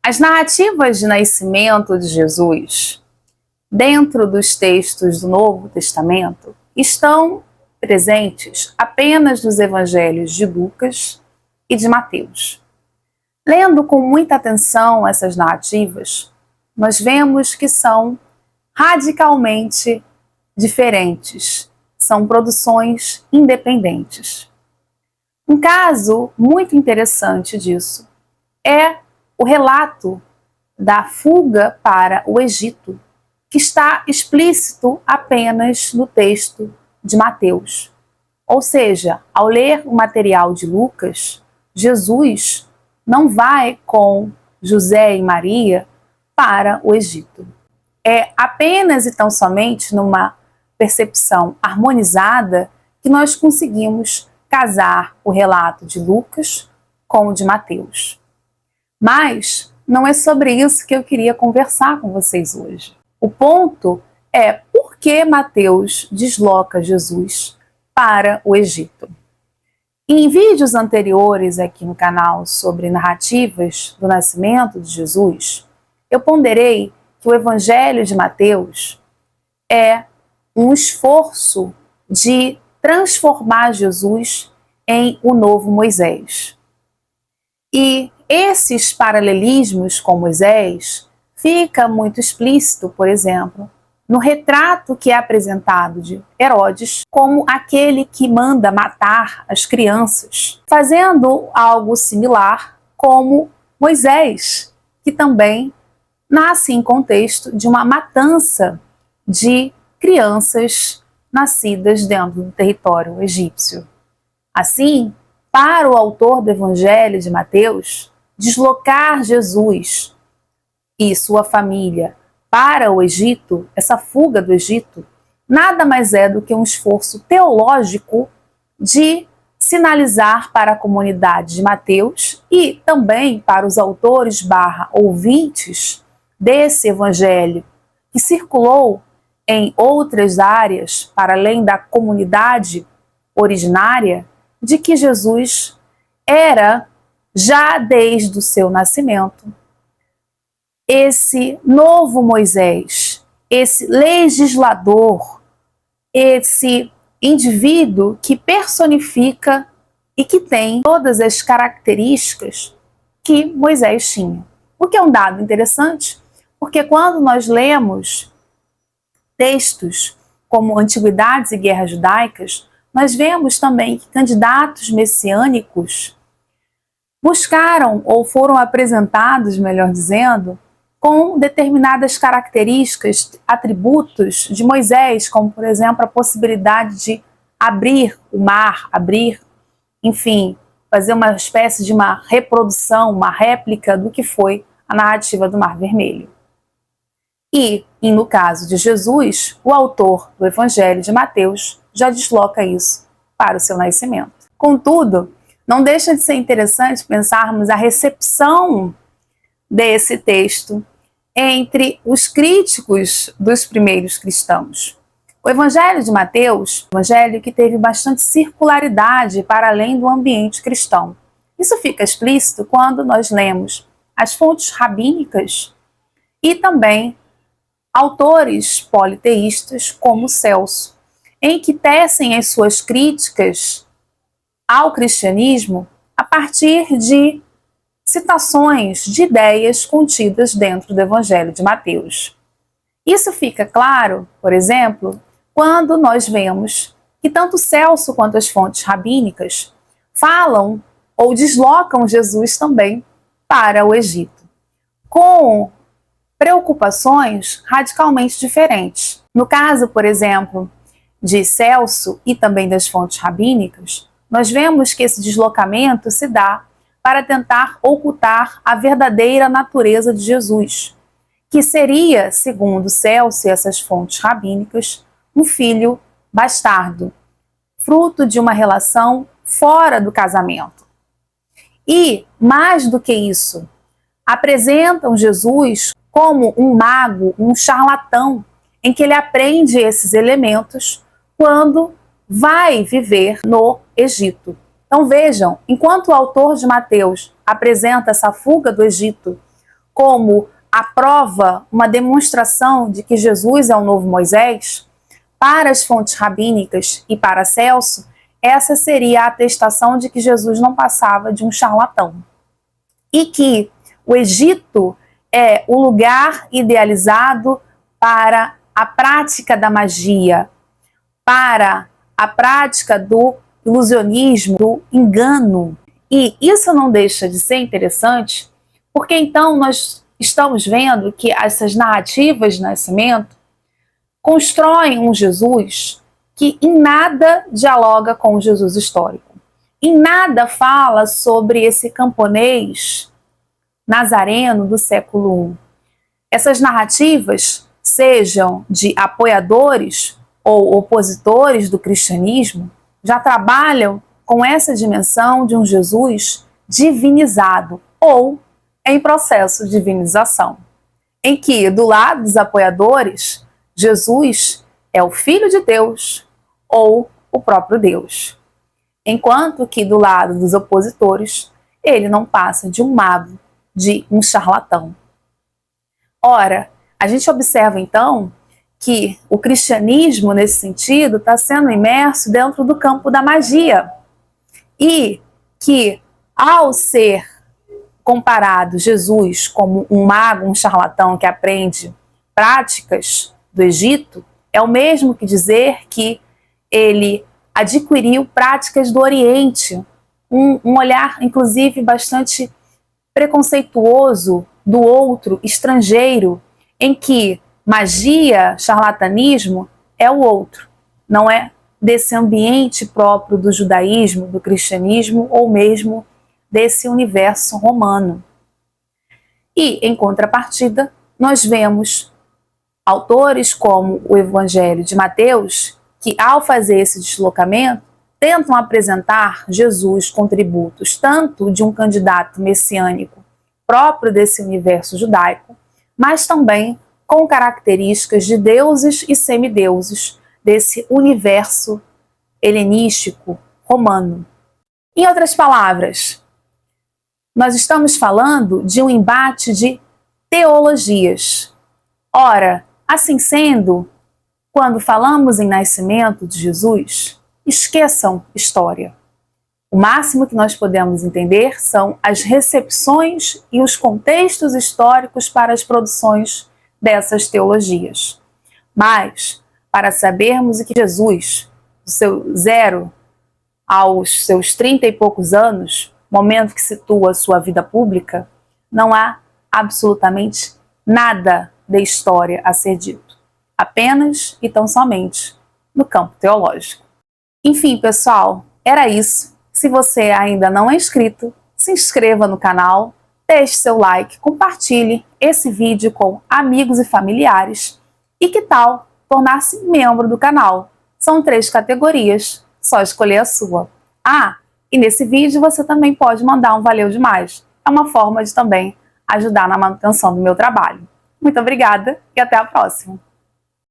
As narrativas de nascimento de Jesus, dentro dos textos do Novo Testamento, estão presentes apenas nos evangelhos de Lucas e de Mateus. Lendo com muita atenção essas narrativas, nós vemos que são radicalmente diferentes, são produções independentes. Um caso muito interessante disso é o relato da fuga para o Egito, que está explícito apenas no texto de Mateus. Ou seja, ao ler o material de Lucas, Jesus não vai com José e Maria para o Egito. É apenas e tão somente numa percepção harmonizada que nós conseguimos casar o relato de Lucas com o de Mateus. Mas não é sobre isso que eu queria conversar com vocês hoje. O ponto é por que Mateus desloca Jesus para o Egito. Em vídeos anteriores aqui no canal sobre narrativas do nascimento de Jesus, eu ponderei que o Evangelho de Mateus é um esforço de transformar Jesus em o novo Moisés. E esses paralelismos com Moisés fica muito explícito, por exemplo, no retrato que é apresentado de Herodes como aquele que manda matar as crianças, fazendo algo similar como Moisés, que também nasce em contexto de uma matança de crianças nascidas dentro do território egípcio. Assim, para o autor do Evangelho de Mateus, deslocar Jesus e sua família para o Egito, essa fuga do Egito, nada mais é do que um esforço teológico de sinalizar para a comunidade de Mateus e também para os autores / ouvintes desse evangelho que circulou em outras áreas para além da comunidade originária, de que Jesus era, já desde o seu nascimento, esse novo Moisés, esse legislador, esse indivíduo que personifica e que tem todas as características que Moisés tinha. O que é um dado interessante, porque quando nós lemos textos como Antiguidades e Guerras Judaicas, nós vemos também que candidatos messiânicos buscaram, ou foram apresentados, melhor dizendo, com determinadas características, atributos de Moisés, como, por exemplo, a possibilidade de abrir o mar, enfim, fazer uma espécie de uma reprodução, uma réplica do que foi a narrativa do Mar Vermelho. E, no caso de Jesus, o autor do Evangelho de Mateus já desloca isso para o seu nascimento. Contudo, não deixa de ser interessante pensarmos a recepção desse texto entre os críticos dos primeiros cristãos. O Evangelho de Mateus, um evangelho que teve bastante circularidade para além do ambiente cristão. Isso fica explícito quando nós lemos as fontes rabínicas e também autores politeístas como Celso, em que tecem as suas críticas ao cristianismo a partir de citações de ideias contidas dentro do Evangelho de Mateus. Isso fica claro, por exemplo, quando nós vemos que tanto Celso quanto as fontes rabínicas falam ou deslocam Jesus também para o Egito, com preocupações radicalmente diferentes. No caso, por exemplo, de Celso e também das fontes rabínicas, nós vemos que esse deslocamento se dá para tentar ocultar a verdadeira natureza de Jesus, que seria, segundo Celso e essas fontes rabínicas, um filho bastardo, fruto de uma relação fora do casamento. E, mais do que isso, apresentam Jesus como um mago, um charlatão, em que ele aprende esses elementos quando vai viver no Egito. Então vejam, enquanto o autor de Mateus apresenta essa fuga do Egito como a prova, uma demonstração de que Jesus é o novo Moisés, para as fontes rabínicas e para Celso, essa seria a atestação de que Jesus não passava de um charlatão. E que o Egito é o lugar idealizado para a prática da magia, para a prática do ilusionismo, do engano. E isso não deixa de ser interessante, porque então nós estamos vendo que essas narrativas de nascimento constroem um Jesus que em nada dialoga com o Jesus histórico. Em nada fala sobre esse camponês nazareno do século I. Essas narrativas, sejam de apoiadores ou opositores do cristianismo, já trabalham com essa dimensão de um Jesus divinizado ou em processo de divinização, em que, do lado dos apoiadores, Jesus é o Filho de Deus ou o próprio Deus, enquanto que, do lado dos opositores, ele não passa de um mago, de um charlatão. Ora, a gente observa então que o cristianismo, nesse sentido, está sendo imerso dentro do campo da magia e que, ao ser comparado Jesus como um mago, um charlatão que aprende práticas do Egito, é o mesmo que dizer que ele adquiriu práticas do Oriente, um olhar, inclusive, bastante preconceituoso do outro, estrangeiro, em que magia, charlatanismo é o outro, não é desse ambiente próprio do judaísmo, do cristianismo ou mesmo desse universo romano. E, em contrapartida, nós vemos autores como o Evangelho de Mateus, que ao fazer esse deslocamento, tentam apresentar Jesus com tributos tanto de um candidato messiânico próprio desse universo judaico, mas também com características de deuses e semideuses desse universo helenístico romano. Em outras palavras, nós estamos falando de um embate de teologias. Ora, assim sendo, quando falamos em nascimento de Jesus, esqueçam história. O máximo que nós podemos entender são as recepções e os contextos históricos para as produções dessas teologias. Mas, para sabermos que Jesus, do seu 0 aos seus 30 e poucos anos, momento que situa sua vida pública, não há absolutamente nada de história a ser dito. Apenas e tão somente no campo teológico. Enfim, pessoal, era isso. Se você ainda não é inscrito, se inscreva no canal, deixe seu like, compartilhe esse vídeo com amigos e familiares. E que tal tornar-se membro do canal? São 3 categorias, só escolher a sua. Ah, e nesse vídeo você também pode mandar um valeu demais. É uma forma de também ajudar na manutenção do meu trabalho. Muito obrigada e até a próxima!